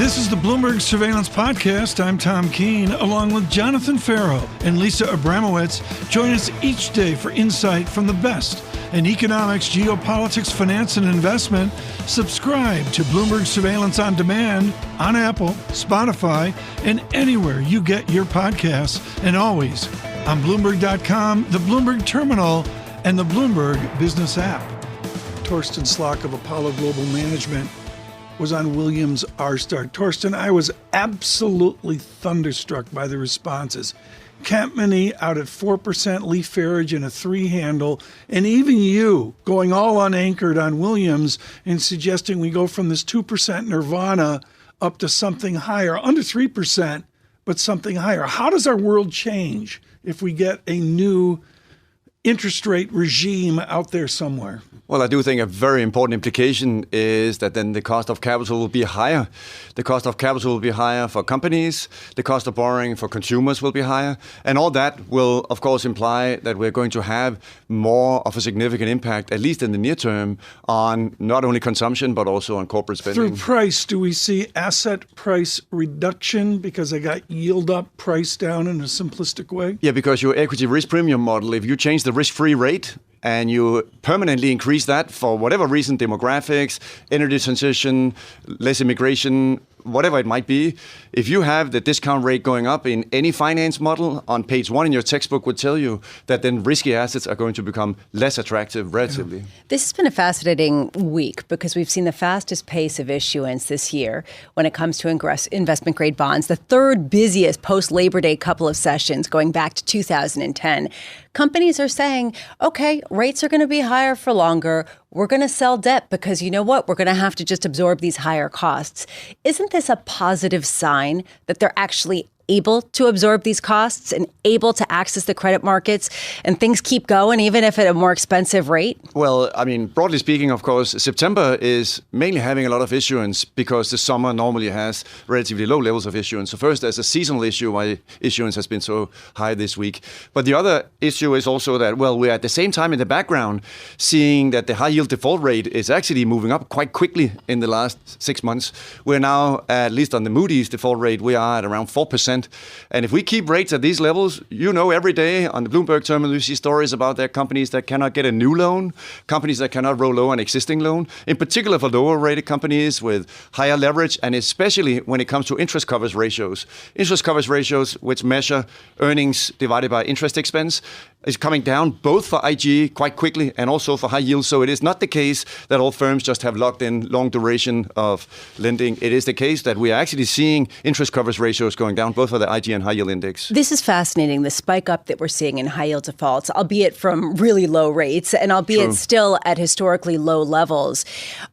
This is the Bloomberg Surveillance Podcast. I'm Tom Keene, along with Jon Ferro and Lisa Abramowicz. Join us each day for insight from the best in economics, geopolitics, finance, and investment. Subscribe to Bloomberg Surveillance on Demand on Apple, Spotify, and anywhere you get your podcasts. And always on Bloomberg.com, the Bloomberg Terminal, and the Bloomberg Business app. Torsten Slok of Apollo Global Management was on Williams R-Star. Torsten, I was absolutely thunderstruck by the responses. Campmany out at 4%, Lee Farage in a 3 handle, and even you going all unanchored on Williams and suggesting we go from this 2% nirvana up to something higher, under 3%, but something higher. How does our world change if we get a new interest rate regime out there somewhere? Well, I do think a very important implication is that then the cost of capital will be higher. The cost of capital will be higher for companies. The cost of borrowing for consumers will be higher. And all that will, of course, imply that we're going to have more of a significant impact, at least in the near term, on not only consumption, but also on corporate spending. Through price, do we see asset price reduction because I got yield up, price down in a simplistic way? Yeah, because your equity risk premium model, if you change the risk-free rate, and you permanently increase that for whatever reason, demographics, energy transition, less immigration, whatever it might be, if you have the discount rate going up in any finance model, on page 1 in your textbook would tell you that then risky assets are going to become less attractive relatively. Yeah. This has been a fascinating week because we've seen the fastest pace of issuance this year when it comes to investment grade bonds, the third busiest post-Labor Day couple of sessions going back to 2010. Companies are saying, okay, rates are going to be higher for longer. We're going to sell debt because you know what? We're going to have to just absorb these higher costs. Isn't this a positive sign that they're actually able to absorb these costs and able to access the credit markets and things keep going even if at a more expensive rate? Well, I mean, broadly speaking, of course, September is mainly having a lot of issuance because the summer normally has relatively low levels of issuance. So first, there's a seasonal issue why issuance has been so high this week. But the other issue is also that, well, we're at the same time in the background seeing that the high yield default rate is actually moving up quite quickly in the last 6 months. We're now, at least on the Moody's default rate, we are at around 4%. And if we keep rates at these levels, you know, every day on the Bloomberg terminal, you see stories about their companies that cannot get a new loan, companies that cannot roll over an existing loan, in particular for lower rated companies with higher leverage, and especially when it comes to interest coverage ratios. Interest coverage ratios, which measure earnings divided by interest expense, is coming down both for IG quite quickly and also for high yield. So it is not the case that all firms just have locked in long duration of lending. It is the case that we are actually seeing interest coverage ratios going down both for the IG and high yield index. This is fascinating, the spike up that we're seeing in high yield defaults, albeit from really low rates and albeit still at historically low levels.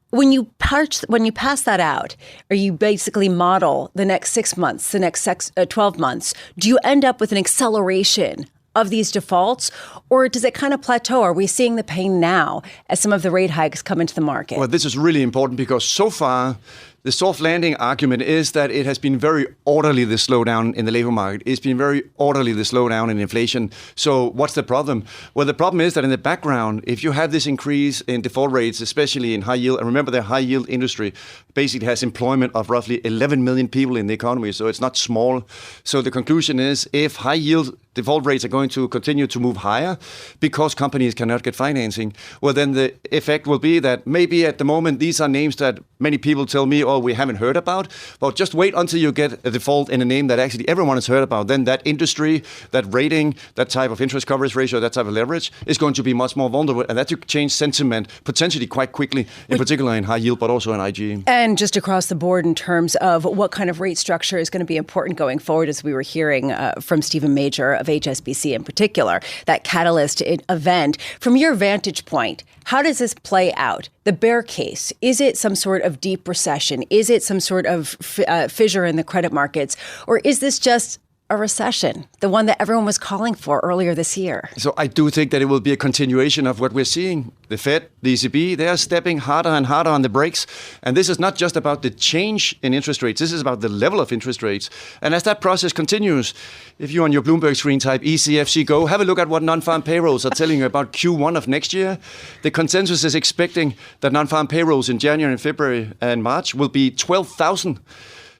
When you pass that out, or you basically model the next 6 months, the next 12 months, do you end up with an acceleration of these defaults, or does it kind of plateau? Are we seeing the pain now as some of the rate hikes come into the market? Well, this is really important because so far, the soft landing argument is that it has been very orderly, the slowdown in the labor market. It's been very orderly, the slowdown in inflation. So what's the problem? Well, the problem is that in the background, if you have this increase in default rates, especially in high yield, and remember the high yield industry basically has employment of roughly 11 million people in the economy, so it's not small. So the conclusion is if high yield default rates are going to continue to move higher because companies cannot get financing, well, then the effect will be that maybe at the moment, these are names that many people tell me, oh, we haven't heard about. But just wait until you get a default in a name that actually everyone has heard about. Then that industry, that rating, that type of interest coverage ratio, that type of leverage is going to be much more vulnerable. And that could change sentiment potentially quite quickly, in particular in high yield, but also in IG. And just across the board in terms of what kind of rate structure is going to be important going forward, as we were hearing from Stephen Major of HSBC in particular, that catalyst event. From your vantage point, how does this play out? The bear case, is it some sort of deep recession? Is it some sort of fissure in the credit markets? Or is this just a recession, the one that everyone was calling for earlier this year? So I do think that it will be a continuation of what we're seeing. The Fed, the ECB, they are stepping harder and harder on the brakes. And this is not just about the change in interest rates. This is about the level of interest rates. And as that process continues, if you on your Bloomberg screen type ECFC go, have a look at what non-farm payrolls are telling you about Q1 of next year. The consensus is expecting that non-farm payrolls in January and February and March will be 12,000.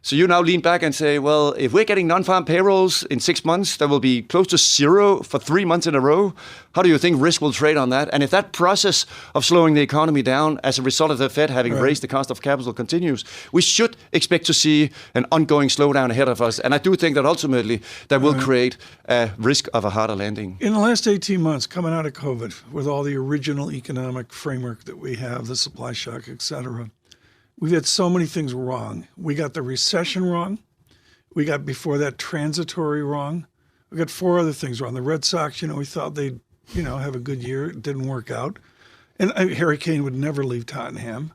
So you now lean back and say, well, if we're getting non-farm payrolls in 6 months, that will be close to zero for 3 months in a row. How do you think risk will trade on that? And if that process of slowing the economy down as a result of the Fed having raised the cost of capital continues, we should expect to see an ongoing slowdown ahead of us. And I do think that ultimately that will create a risk of a harder landing. In the last 18 months, coming out of COVID, with all the original economic framework that we have, the supply shock, et cetera, we've had so many things wrong. We got the recession wrong. We got before that transitory wrong. We got 4 other things wrong. The Red Sox, we thought they'd, have a good year. It didn't work out. And Harry Kane would never leave Tottenham.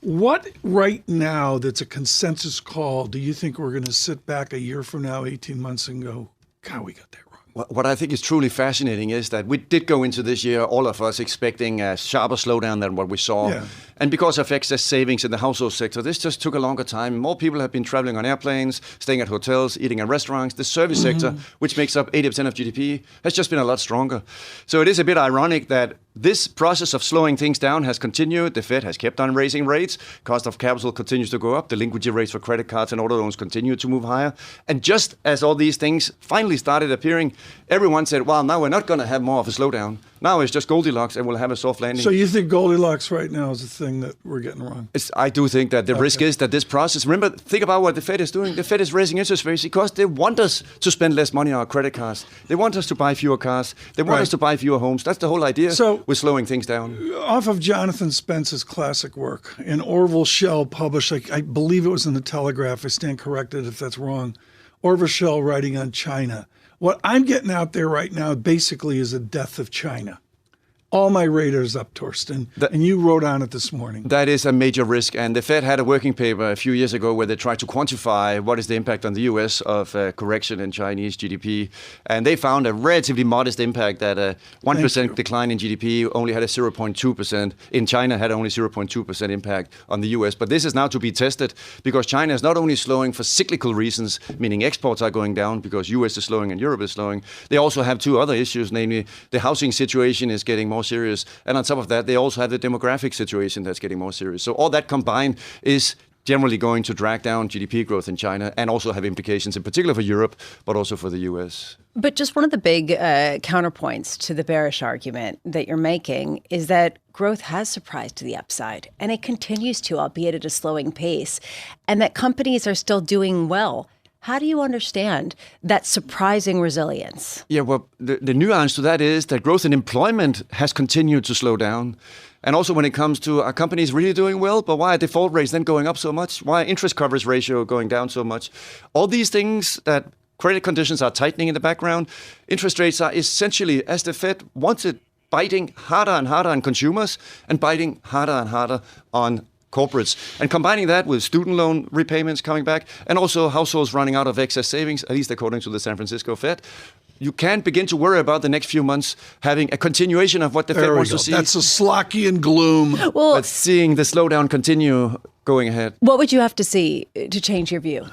What right now that's a consensus call do you think we're going to sit back a year from now, 18 months, and go, God, we got that wrong? What I think is truly fascinating is that we did go into this year, all of us, expecting a sharper slowdown than what we saw. Yeah. And because of excess savings in the household sector, this just took a longer time. More people have been traveling on airplanes, staying at hotels, eating at restaurants. The service sector, which makes up 80% of GDP, has just been a lot stronger. So it is a bit ironic that this process of slowing things down has continued. The Fed has kept on raising rates. Cost of capital continues to go up. Delinquency rates for credit cards and auto loans continue to move higher. And just as all these things finally started appearing, everyone said, well, now we're not going to have more of a slowdown. Now it's just Goldilocks and we'll have a soft landing. So you think Goldilocks right now is the thing that we're getting wrong? I do think that the risk is that this process, remember, think about what the Fed is doing. The Fed is raising interest rates because they want us to spend less money on our credit cards. They want us to buy fewer cars. They want us to buy fewer homes. That's the whole idea with slowing things down. Off of Jonathan Spence's classic work, and Orville Schell published, I believe it was in the Telegraph, I stand corrected if that's wrong, Orville Schell writing on China. What I'm getting out there right now basically is a death of China. All my radars up, Torsten, and you wrote on it this morning. That is a major risk, and the Fed had a working paper a few years ago where they tried to quantify what is the impact on the U.S. of correction in Chinese GDP, and they found a relatively modest impact that a 1% decline in GDP only had a 0.2%. In China, had only 0.2% impact on the U.S. But this is now to be tested because China is not only slowing for cyclical reasons, meaning exports are going down because U.S. is slowing and Europe is slowing. They also have 2 other issues, namely the housing situation is getting more serious. And on top of that, they also have the demographic situation that's getting more serious. So all that combined is generally going to drag down GDP growth in China and also have implications in particular for Europe, but also for the US. But just one of the big counterpoints to the bearish argument that you're making is that growth has surprised to the upside, and it continues to, albeit at a slowing pace, and that companies are still doing well. How do you understand that surprising resilience? Yeah, well, the nuance to that is that growth in employment has continued to slow down. And also when it comes to are companies really doing well, but why are default rates then going up so much? Why are interest coverage ratio going down so much? All these things that credit conditions are tightening in the background. Interest rates are essentially, as the Fed wanted, biting harder and harder on consumers and biting harder and harder on corporates. And combining that with student loan repayments coming back and also households running out of excess savings, at least according to the San Francisco Fed, you can begin to worry about the next few months having a continuation of what the Fed wants to see. That's a Slockian gloom. Well, but seeing the slowdown continue going ahead. What would you have to see to change your view?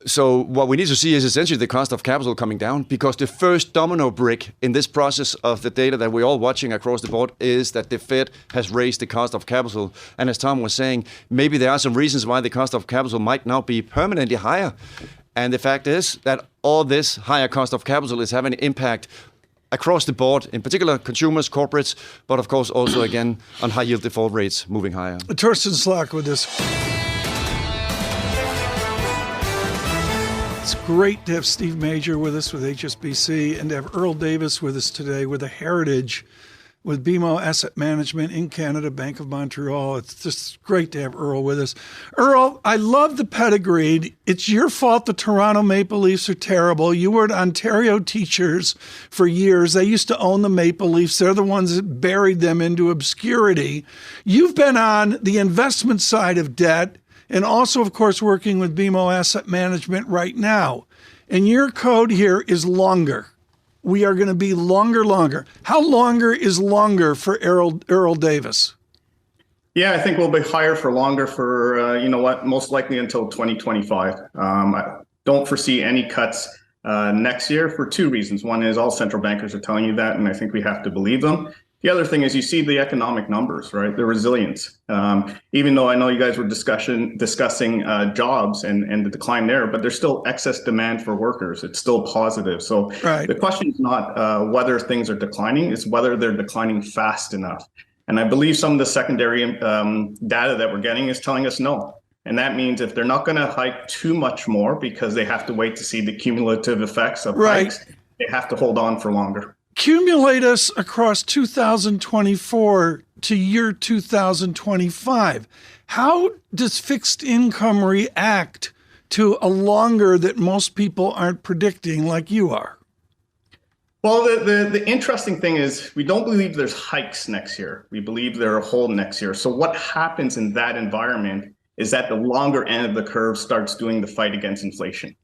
So what we need to see is essentially the cost of capital coming down, because the first domino brick in this process of the data that we're all watching across the board is that the Fed has raised the cost of capital. And as Tom was saying, maybe there are some reasons why the cost of capital might now be permanently higher. And the fact is that all this higher cost of capital is having an impact across the board, in particular consumers, corporates, but of course also again on high yield default rates moving higher. Torsten Slok with this. It's great to have Steve Major with us with HSBC and to have Earl Davis with us today with a heritage with BMO Asset Management in Canada, Bank of Montreal. It's just great to have Earl with us. Earl, I love the pedigree. It's your fault the Toronto Maple Leafs are terrible. You were at Ontario Teachers for years. They used to own the Maple Leafs. They're the ones that buried them into obscurity. You've been on the investment side of debt and also, of course, working with BMO Asset Management right now. And your code here is longer. We are going to be longer. How longer is longer for Earl Davis? Yeah, I think we'll be higher for longer for, most likely until 2025. I don't foresee any cuts next year for 2 reasons. One is all central bankers are telling you that, and I think we have to believe them. If The other thing is you see the economic numbers, right? The resilience. Even though I know you guys were discussing jobs and the decline there, but there's still excess demand for workers. It's still positive. So the question is not whether things are declining, it's whether they're declining fast enough. And I believe some of the secondary data that we're getting is telling us no. And that means if they're not going to hike too much more because they have to wait to see the cumulative effects of hikes, they have to hold on for longer. Accumulate us across 2024 to year 2025. How does fixed income react to a longer that most people aren't predicting like you are? Well, the interesting thing is we don't believe there's hikes next year. We believe there are a hold next year. So what happens in that environment is that the longer end of the curve starts doing the fight against inflation,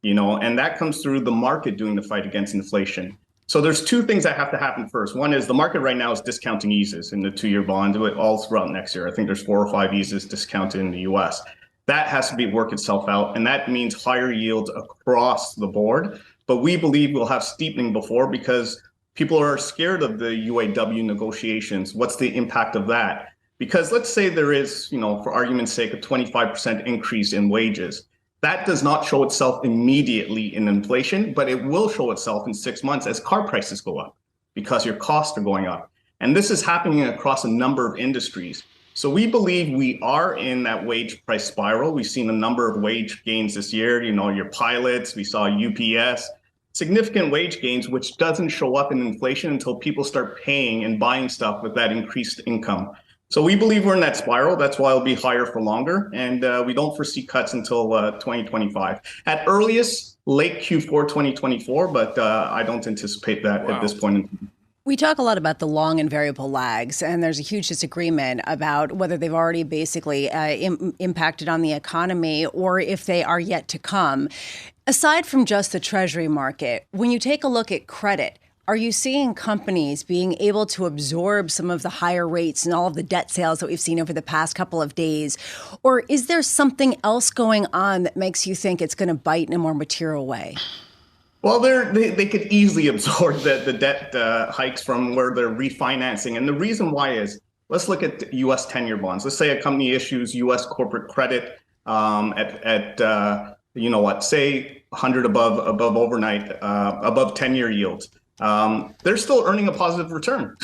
and that comes through the market doing the fight against inflation. So there's two things that have to happen first. One is the market right now is discounting eases in the 2-year bond all throughout next year. I think there's 4 or 5 eases discounted in the US. That has to work itself out. And that means higher yields across the board. But we believe we'll have steepening before because people are scared of the UAW negotiations. What's the impact of that? Because let's say there is, for argument's sake, a 25% increase in wages. That does not show itself immediately in inflation, but it will show itself in 6 months as car prices go up because your costs are going up. And this is happening across a number of industries. So we believe we are in that wage price spiral. We've seen a number of wage gains this year, your pilots, we saw UPS, significant wage gains, which doesn't show up in inflation until people start paying and buying stuff with that increased income. So we believe we're in that spiral. That's why it'll be higher for longer. And we don't foresee cuts until 2025. At earliest, late Q4 2024, but I don't anticipate that at this point in time. We talk a lot about the long and variable lags, and there's a huge disagreement about whether they've already basically impacted on the economy or if they are yet to come. Aside from just the Treasury market, when you take a look at credit, are you seeing companies being able to absorb some of the higher rates and all of the debt sales that we've seen over the past couple of days? Or is there something else going on that makes you think it's going to bite in a more material way? Well, they could easily absorb the debt hikes from where they're refinancing. And the reason why is, let's look at U.S. 10-year bonds. Let's say a company issues U.S. corporate credit at say 100 above overnight, above 10-year yields. They're still earning a positive return.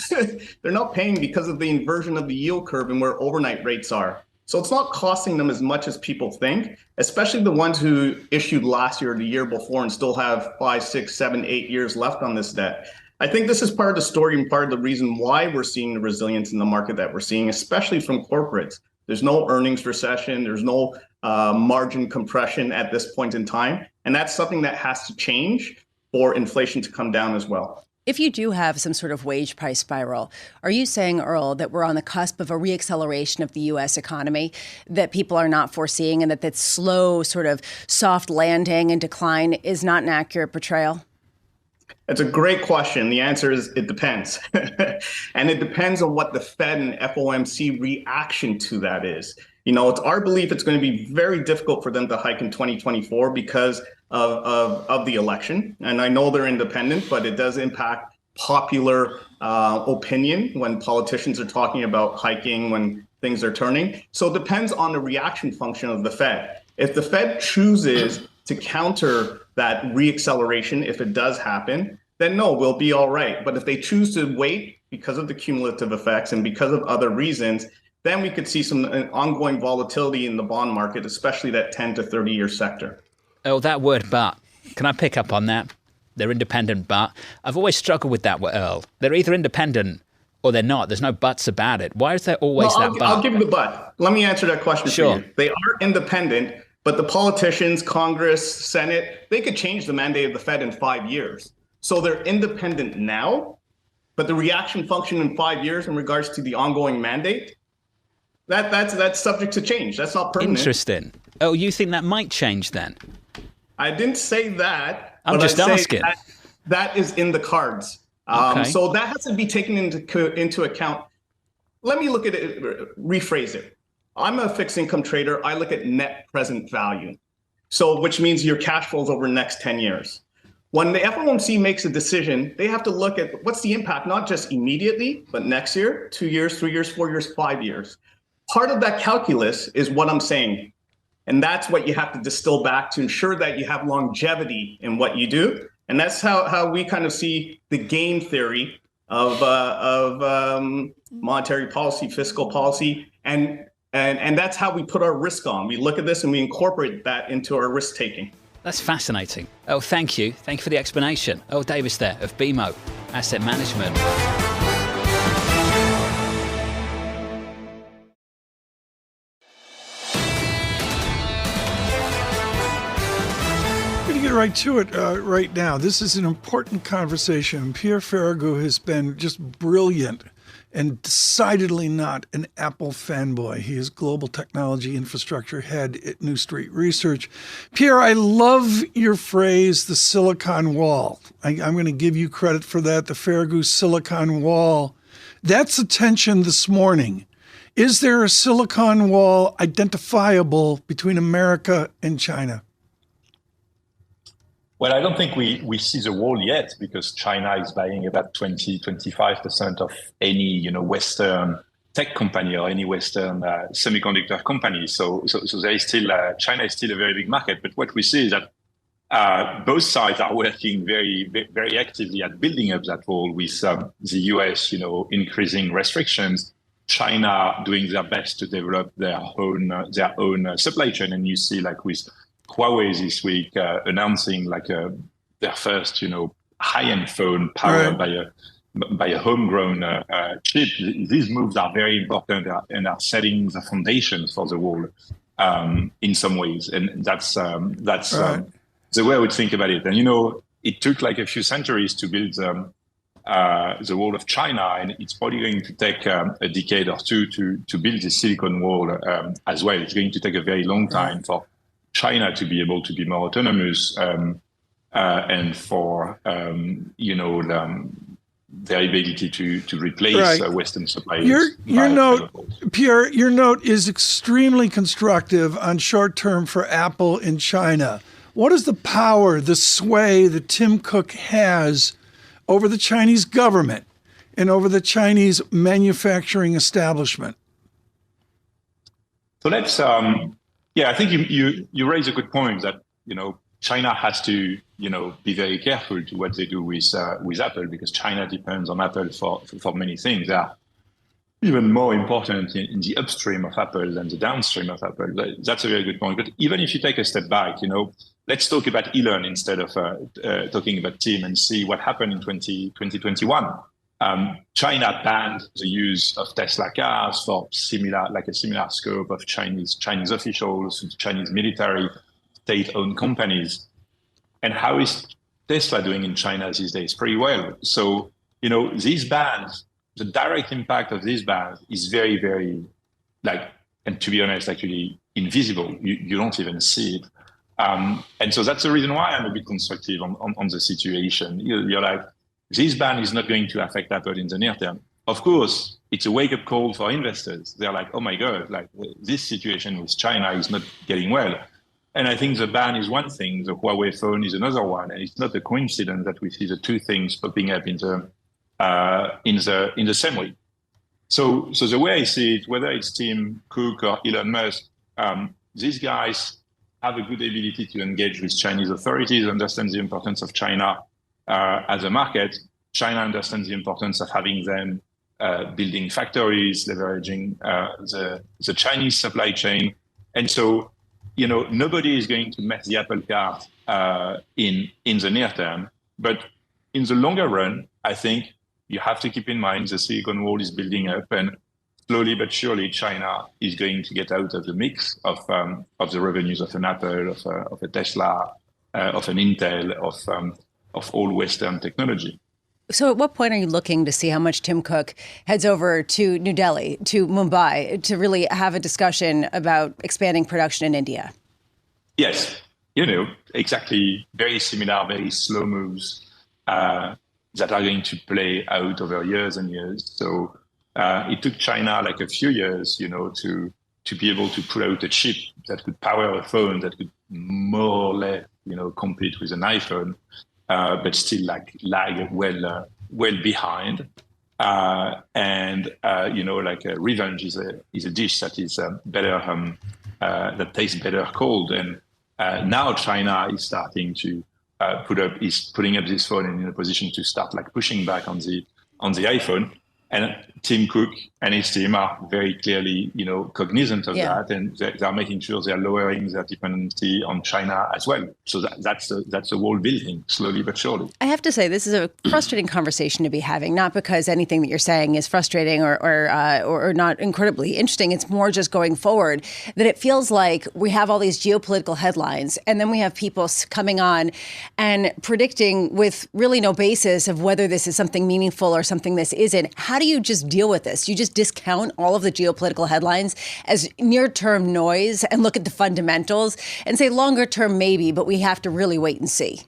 They're not paying because of the inversion of the yield curve and where overnight rates are. So it's not costing them as much as people think, especially the ones who issued last year or the year before and still have 5, 6, 7, 8 years left on this debt. I think this is part of the story and part of the reason why we're seeing the resilience in the market that we're seeing, especially from corporates. There's no earnings recession. There's no margin compression at this point in time. And that's something that has to change for inflation to come down as well. If you do have some sort of wage price spiral, are you saying, Earl, that we're on the cusp of a reacceleration of the U.S. economy that people are not foreseeing and that slow sort of soft landing and decline is not an accurate portrayal? That's a great question. The answer is it depends. And it depends on what the Fed and FOMC reaction to that is. It's our belief it's going to be very difficult for them to hike in 2024 because of the election. And I know they're independent, but it does impact popular opinion when politicians are talking about hiking, when things are turning. So it depends on the reaction function of the Fed. If the Fed chooses to counter that reacceleration, if it does happen, then no, we'll be all right. But if they choose to wait because of the cumulative effects and because of other reasons, then we could see some ongoing volatility in the bond market, especially that 10 to 30-year sector. Oh, that word but. Can I pick up on that? They're independent, but I've always struggled with that, Earl. They're either independent or they're not. There's no buts about it. Why is there always that but? I'll give you the but. Let me answer that question Sure. for you. They are independent, but the politicians, Congress, Senate, they could change the mandate of the Fed in 5 years. So they're independent now, but the reaction function in 5 years in regards to the ongoing mandate, that's subject to change. That's not permanent. Interesting. Oh, you think that might change then? I didn't say that. I'm just asking. That is in the cards. Okay. So that has to be taken into account. Let me look at it, rephrase it. I'm a fixed income trader. I look at net present value. So which means your cash flows over the next 10 years. when the FOMC makes a decision, they have to look at what's the impact, not just immediately, but next year, 2 years, 3 years, 4 years, 5 years. Part of that calculus is what I'm saying. And that's what you have to distill back to ensure that you have longevity in what you do. And that's how we kind of see the game theory of monetary policy, fiscal policy, and that's how we put our risk on. We look at this and we incorporate that into our risk taking. That's fascinating. Oh, thank you. Thank you for the explanation. Earl Davis there of BMO Asset Management. Get right to it right now. This is an important conversation. Pierre Ferragu has been just brilliant and decidedly not an Apple fanboy. He is Global Technology Infrastructure Head at New Street Research. Pierre, I love your phrase, the Silicon Wall. I'm going to give you credit for that, the Ferragu Silicon Wall. That's attention this morning. Is there a Silicon Wall identifiable between America and China? Well, I don't think we see the wall yet, because China is buying about 25% of any Western tech company or any Western semiconductor company. So there is still China is still a very big market. But what we see is that both sides are working very, very actively at building up that wall, with the US, increasing restrictions, China doing their best to develop their own supply chain. And you see, like with Huawei this week announcing their first, high-end phone powered by a homegrown chip. These moves are very important and are setting the foundations for the wall in some ways, and that's the way I would think about it. And it took like a few centuries to build the wall of China, and it's probably going to take a decade or two to build the Silicon Wall as well. It's going to take a very long time for China to be able to be more autonomous and for their ability to replace Western suppliers. Your note, Pierre, your note is extremely constructive on short term for Apple in China. What is the power, the sway that Tim Cook has over the Chinese government and over the Chinese manufacturing establishment? So let's I think you raise a good point that China has to be very careful to what they do with Apple, because China depends on Apple for many things. They are even more important in the upstream of Apple than the downstream of Apple. That's a very good point. But even if you take a step back, let's talk about Elon instead of talking about Tim, and see what happened in 2021. China banned the use of Tesla cars for a similar scope of Chinese officials, Chinese military, state-owned companies. And how is Tesla doing in China these days? Pretty well. So, these bans, the direct impact of these bans is very, very, and to be honest, actually invisible. You don't even see it. And so that's the reason why I'm a bit constructive on the situation. You're like, this ban is not going to affect Apple in the near term. Of course, it's a wake-up call for investors. They're like, oh my God, this situation with China is not getting well. And I think the ban is one thing, the Huawei phone is another one. And it's not a coincidence that we see the two things popping up in the same week. So the way I see it, whether it's Tim Cook or Elon Musk, these guys have a good ability to engage with Chinese authorities, understand the importance of China as a market. China understands the importance of having them building factories, leveraging the Chinese supply chain. And so, nobody is going to mess the Apple cart in the near term. But in the longer run, I think you have to keep in mind the Silicon Wall is building up, and slowly but surely, China is going to get out of the mix of the revenues of an Apple, of a Tesla, of an Intel, of all Western technology. So at what point are you looking to see how much Tim Cook heads over to New Delhi, to Mumbai, to really have a discussion about expanding production in India? Yes, exactly. Very similar, very slow moves that are going to play out over years and years. So it took China like a few years, to be able to pull out a chip that could power a phone that could more or less, compete with an iPhone. but still lag well behind. Revenge is a dish that is better, that tastes better cold. And now China is starting to putting up this phone and in a position to start pushing back on the iPhone. And Tim Cook and his team are very clearly, cognizant of that, and they are making sure they are lowering their dependency on China as well. So that's the wall building slowly but surely. I have to say, this is a frustrating conversation to be having, not because anything that you're saying is frustrating or not incredibly interesting. It's more just going forward that it feels like we have all these geopolitical headlines, and then we have people coming on and predicting with really no basis of whether this is something meaningful or something this isn't. How do you just deal with this? You just discount all of the geopolitical headlines as near-term noise and look at the fundamentals and say longer-term maybe, but we have to really wait and see.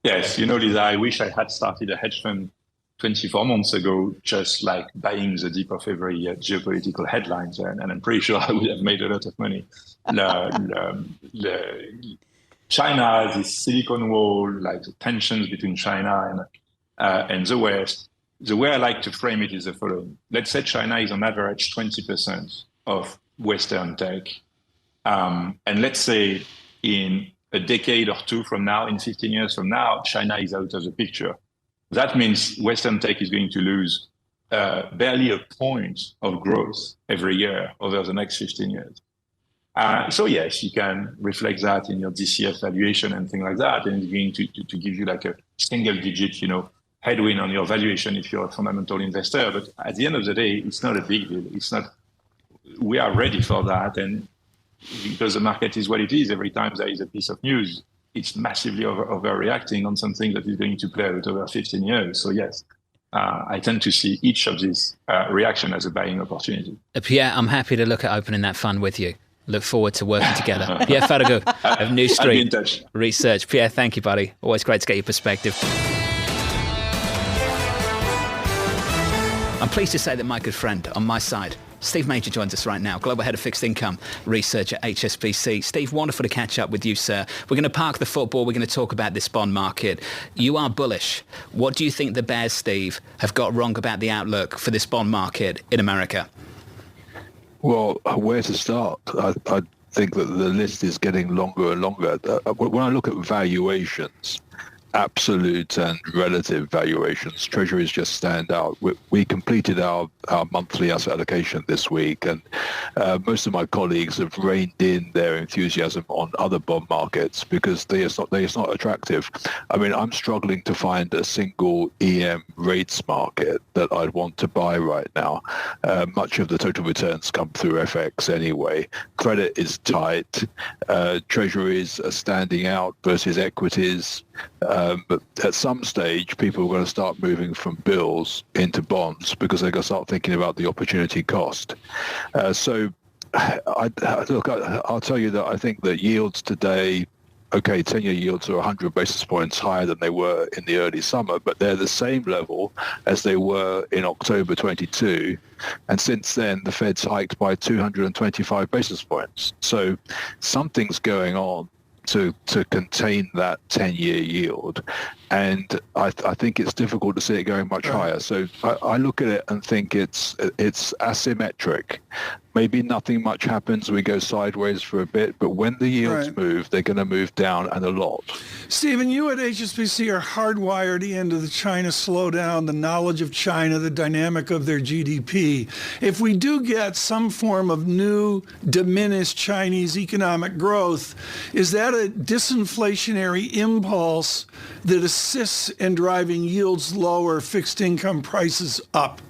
Yes, Lisa, I wish I had started a hedge fund 24 months ago, just buying the dip of every geopolitical headlines, and I'm pretty sure I would have made a lot of money. China, this Silicon Wall, the tensions between China and the West. The way I like to frame it is the following. Let's say China is on average 20% of Western tech. And let's say in a decade or two from now, in 15 years from now, China is out of the picture. That means Western tech is going to lose barely a point of growth every year over the next 15 years. So yes, you can reflect that in your DCF valuation and things like that, and it's going to give you a single digit, headwind on your valuation if you're a fundamental investor. But at the end of the day, it's not a big deal. It's not. We are ready for that, and because the market is what it is, every time there is a piece of news, it's massively overreacting on something that is going to play out over 15 years. So yes, I tend to see each of these reaction as a buying opportunity. Pierre, I'm happy to look at opening that fund with you. Look forward to working together. Pierre Ferragu of New Street Research. Pierre, thank you, buddy. Always great to get your perspective. I'm pleased to say that my good friend on my side, Steve Major, joins us right now, Global Head of Fixed Income Research at HSBC. Steve, wonderful to catch up with you, sir. We're going to park the football. We're going to talk about this bond market. You are bullish. What do you think the bears, Steve, have got wrong about the outlook for this bond market in America? Well, where to start? I think that the list is getting longer and longer. When I look at valuations, absolute and relative valuations, treasuries just stand out. We completed our monthly asset allocation this week, and most of my colleagues have reined in their enthusiasm on other bond markets because they're not attractive. I mean, I'm struggling to find a single EM rates market that I'd want to buy right now. Much of the total returns come through FX anyway. Credit is tight. Treasuries are standing out versus equities. But at some stage, people are going to start moving from bills into bonds because they're going to start thinking about the opportunity cost. I'll tell you that I think that yields today, 10-year yields are 100 basis points higher than they were in the early summer, but they're the same level as they were in October 22. And since then, the Fed's hiked by 225 basis points. So something's going on to contain that 10-year yield. And I think it's difficult to see it going much higher. So I look at it and think it's asymmetric. Maybe nothing much happens. We go sideways for a bit, but when the yields move, they're going to move down and a lot. Stephen, you at HSBC are hardwired into the China slowdown, the knowledge of China, the dynamic of their GDP. If we do get some form of new diminished Chinese economic growth, is that a disinflationary impulse that assists in driving yields lower, fixed income prices up?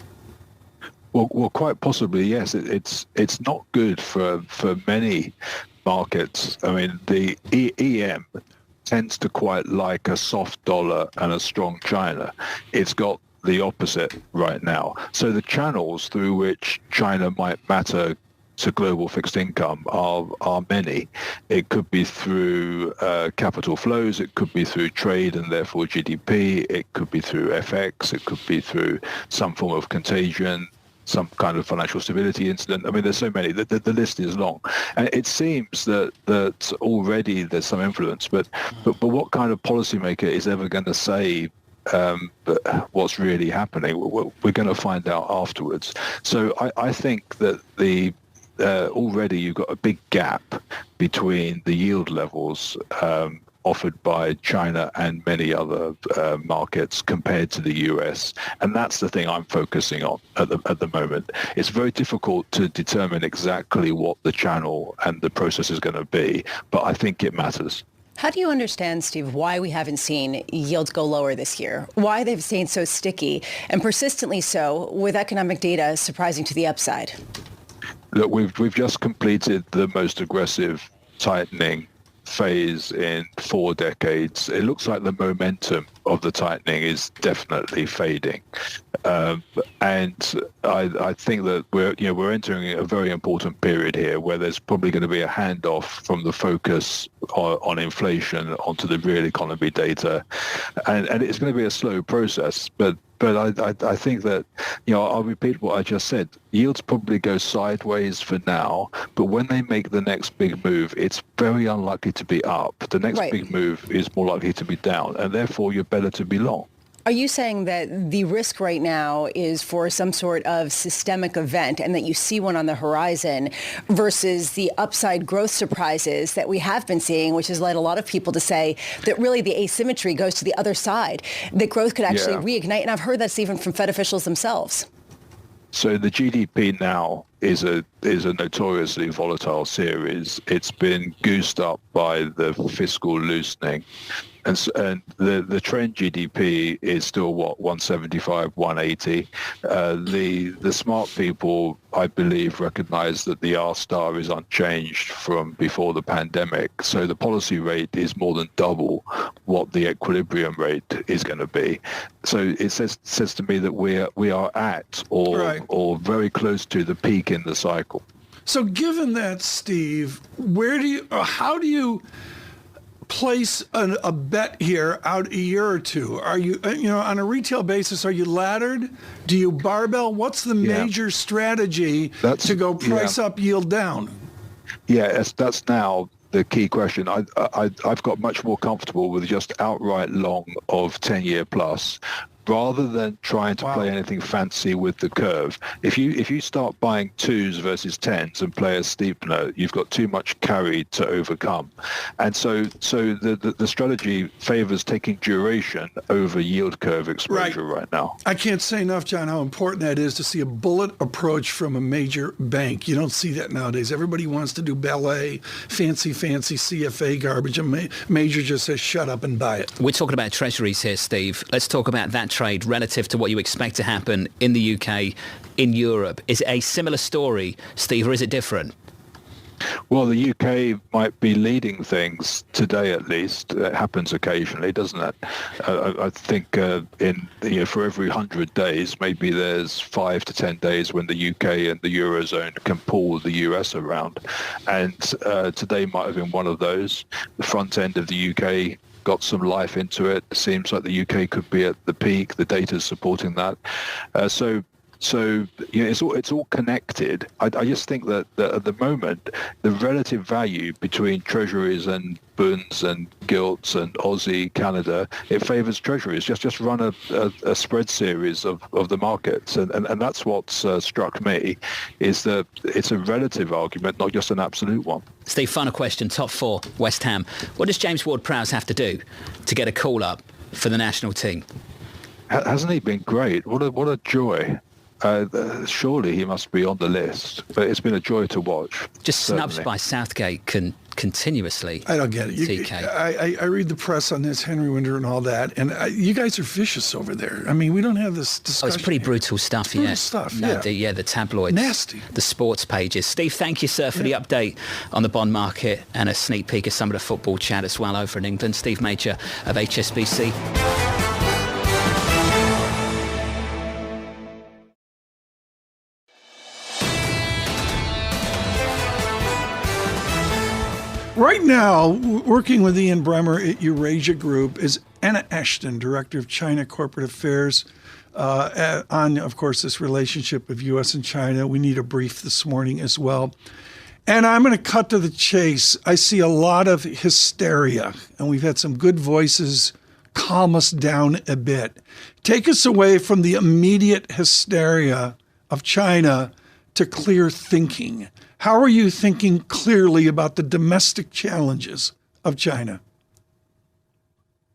Well, quite possibly, yes. It's not good for many markets. I mean, the EM tends to quite like a soft dollar and a strong China. It's got the opposite right now. So the channels through which China might matter to global fixed income are many. It could be through capital flows, it could be through trade and therefore GDP, it could be through FX, it could be through some form of contagion, some kind of financial stability incident. I mean, there's so many. The list is long, and it seems that already there's some influence. But what kind of policymaker is ever going to say what's really happening? We're going to find out afterwards. So I think that already you've got a big gap between the yield levels offered by China and many other markets compared to the US. And that's the thing I'm focusing on at the moment. It's very difficult to determine exactly what the channel and the process is going to be, but I think it matters. How do you understand, Steve, why we haven't seen yields go lower this year? Why they've stayed so sticky and persistently so with economic data surprising to the upside? Look, we've just completed the most aggressive tightening phase in 4 decades. It looks like the momentum of the tightening is definitely fading, and I think that we're entering a very important period here where there's probably going to be a handoff from the focus on inflation onto the real economy data, and it's going to be a slow process, but I think that, I'll repeat what I just said. Yields probably go sideways for now, but when they make the next big move, it's very unlikely to be up. The next big move is more likely to be down, and therefore you're better to be long. Are you saying that the risk right now is for some sort of systemic event and that you see one on the horizon versus the upside growth surprises that we have been seeing, which has led a lot of people to say that really the asymmetry goes to the other side, that growth could actually reignite? And I've heard that's even from Fed officials themselves. So the GDP now is a notoriously volatile series. It's been goosed up by the fiscal loosening. And the trend GDP is still 175, 180. The smart people, I believe, recognize that the R star is unchanged from before the pandemic. So the policy rate is more than double what the equilibrium rate is going to be. So it says to me that we are at or very close to the peak in the cycle. So given that, Steve, how do you place a bet here out a year or two? Are you, on a retail basis, are you laddered? Do you barbell? What's the major strategy to go price up, yield down? Yeah, that's now the key question. I've got much more comfortable with just outright long of 10-year plus, rather than trying to play anything fancy with the curve. If you start buying 2s versus 10s and play a steepener, you've got too much carry to overcome. And so the strategy favors taking duration over yield curve exposure right now. I can't say enough, John, how important that is to see a bullet approach from a major bank. You don't see that nowadays. Everybody wants to do ballet, fancy CFA garbage. A major just says, shut up and buy it. We're talking about treasuries here, Steve. Let's talk about that trade relative to what you expect to happen in the UK, in Europe. Is it a similar story, Steve, or is it different? Well, the UK might be leading things today, at least. It happens occasionally, doesn't it? I think for every 100 days, maybe there's 5 to 10 days when the UK and the Eurozone can pull the US around. And today might have been one of those. The front end of the UK got some life into it. It seems like the UK could be at the peak. The data's supporting that. So it's all connected. I just think that at the moment, the relative value between treasuries and bunds and gilts and Aussie, Canada, it favors treasuries. Just run a spread series of the markets. And that's what's struck me, is that it's a relative argument, not just an absolute one. Steve, final question. Top 4, West Ham. What does James Ward-Prowse have to do to get a call-up for the national team? Hasn't he been great? What a joy. Surely he must be on the list, but it's been a joy to watch. Just snubs by Southgate continuously. I don't get it. TK. I read the press on this, Henry Winder and all that, and you guys are vicious over there. I mean, we don't have this discussion. Oh, it's pretty brutal stuff, brutal stuff, yeah. The tabloids. Nasty. The sports pages. Steve, thank you, sir, for the update on the bond market and a sneak peek of some of the football chat as well over in England. Steve Major of HSBC. Right now, working with Ian Bremmer at Eurasia Group is Anna Ashton, Director of China Corporate Affairs. on, of course, this relationship of U.S. and China. We need a brief this morning as well. And I'm going to cut to the chase. I see a lot of hysteria, and we've had some good voices calm us down a bit. Take us away from the immediate hysteria of China to clear thinking. How are you thinking clearly about the domestic challenges of China?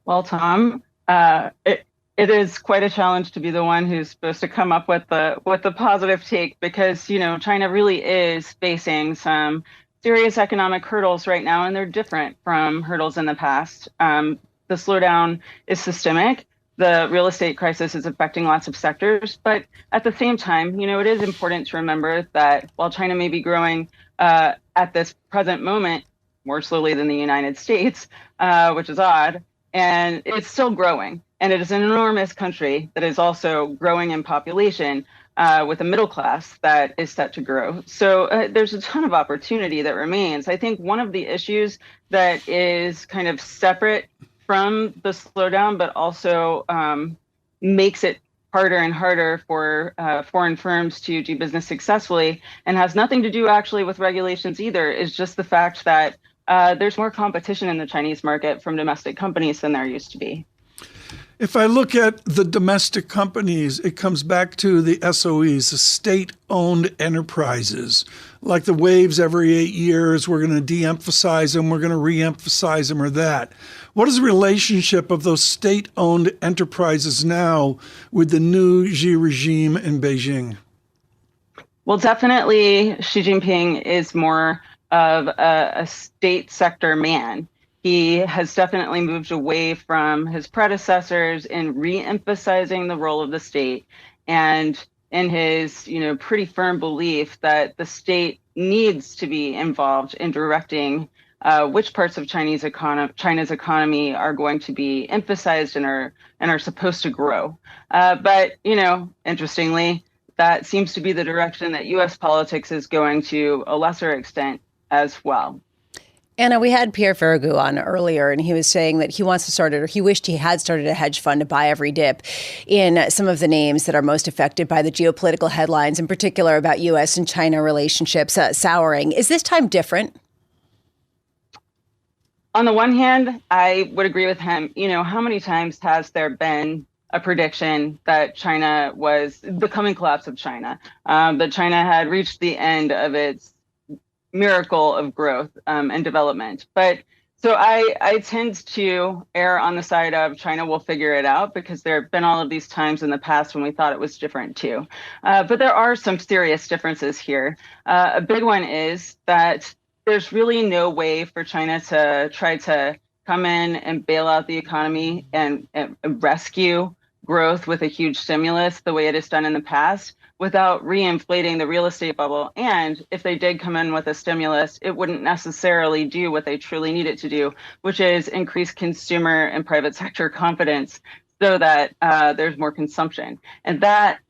Well, Tom, it is quite a challenge to be the one who's supposed to come up with the positive take, because, China really is facing some serious economic hurdles right now, and they're different from hurdles in the past. The slowdown is systemic. The real estate crisis is affecting lots of sectors. But at the same time, it is important to remember that while China may be growing at this present moment more slowly than the United States, which is odd, and it's still growing. And it is an enormous country that is also growing in population, with a middle class that is set to grow. So there's a ton of opportunity that remains. I think one of the issues that is kind of separate from the slowdown, but also makes it harder and harder for foreign firms to do business successfully, and has nothing to do actually with regulations either, is just the fact that there's more competition in the Chinese market from domestic companies than there used to be. If I look at the domestic companies, it comes back to the SOEs, the state-owned enterprises. Like the waves every 8 years, we're going to de-emphasize them, we're going to re-emphasize them, or that. What is the relationship of those state-owned enterprises now with the new Xi regime in Beijing? Well, definitely Xi Jinping is more of a state sector man. He has definitely moved away from his predecessors in re-emphasizing the role of the state, and in his, pretty firm belief that the state needs to be involved in directing which parts of China's economy are going to be emphasized and are supposed to grow. But interestingly, that seems to be the direction that U.S. politics is going to a lesser extent as well. Anna, we had Pierre Ferragu on earlier, and he was saying that he wants to start it, or he wished he had started a hedge fund to buy every dip in some of the names that are most affected by the geopolitical headlines, in particular about U.S. and China relationships souring. Is this time different? On the one hand, I would agree with him. How many times has there been a prediction that China was the coming collapse of China, that China had reached the end of its miracle of growth and development? But so I tend to err on the side of China will figure it out, because there have been all of these times in the past when we thought it was different too. But there are some serious differences here. A big one is that there's really no way for China to try to come in and bail out the economy and rescue growth with a huge stimulus the way it has done in the past, without reinflating the real estate bubble. And if they did come in with a stimulus, it wouldn't necessarily do what they truly need it to do, which is increase consumer and private sector confidence so that there's more consumption. And that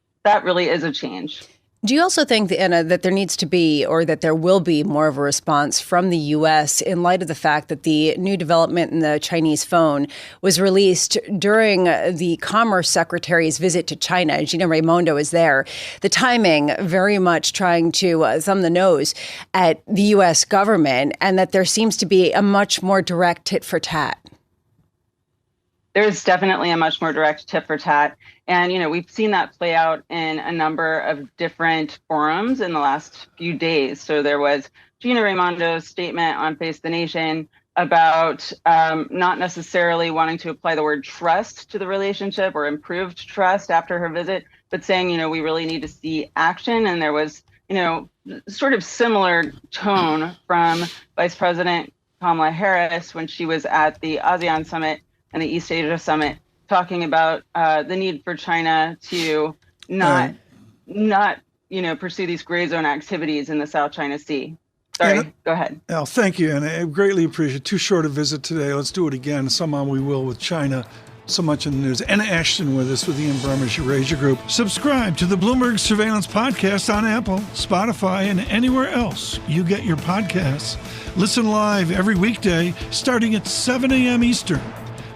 really is a change. Do you also think, Anna, that there needs to be, or that there will be, more of a response from the U.S. in light of the fact that the new development in the Chinese phone was released during the Commerce Secretary's visit to China? Gina Raimondo was there. The timing very much trying to thumb the nose at the U.S. government, and that there seems to be a much more direct tit for tat. There's definitely a much more direct tit for tat. And, we've seen that play out in a number of different forums in the last few days. So there was Gina Raimondo's statement on Face the Nation about not necessarily wanting to apply the word trust to the relationship or improved trust after her visit, but saying, we really need to see action. And there was, sort of similar tone from Vice President Kamala Harris when she was at the ASEAN Summit and the East Asia Summit, talking about the need for China to not pursue these gray zone activities in the South China Sea. Sorry, Anna, go ahead. Al, thank you, and I greatly appreciate it. Too short a visit today. Let's do it again. Somehow we will with China. So much in the news. Anna Ashton with us with the Abramowicz Eurasia Group. Subscribe to the Bloomberg Surveillance Podcast on Apple, Spotify, and anywhere else you get your podcasts. Listen live every weekday starting at 7 a.m. Eastern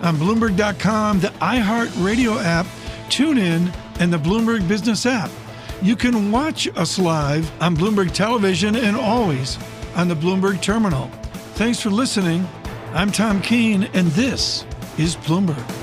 on Bloomberg.com, the iHeartRadio app, TuneIn, and the Bloomberg Business app. You can watch us live on Bloomberg Television and always on the Bloomberg Terminal. Thanks for listening. I'm Tom Keene, and this is Bloomberg.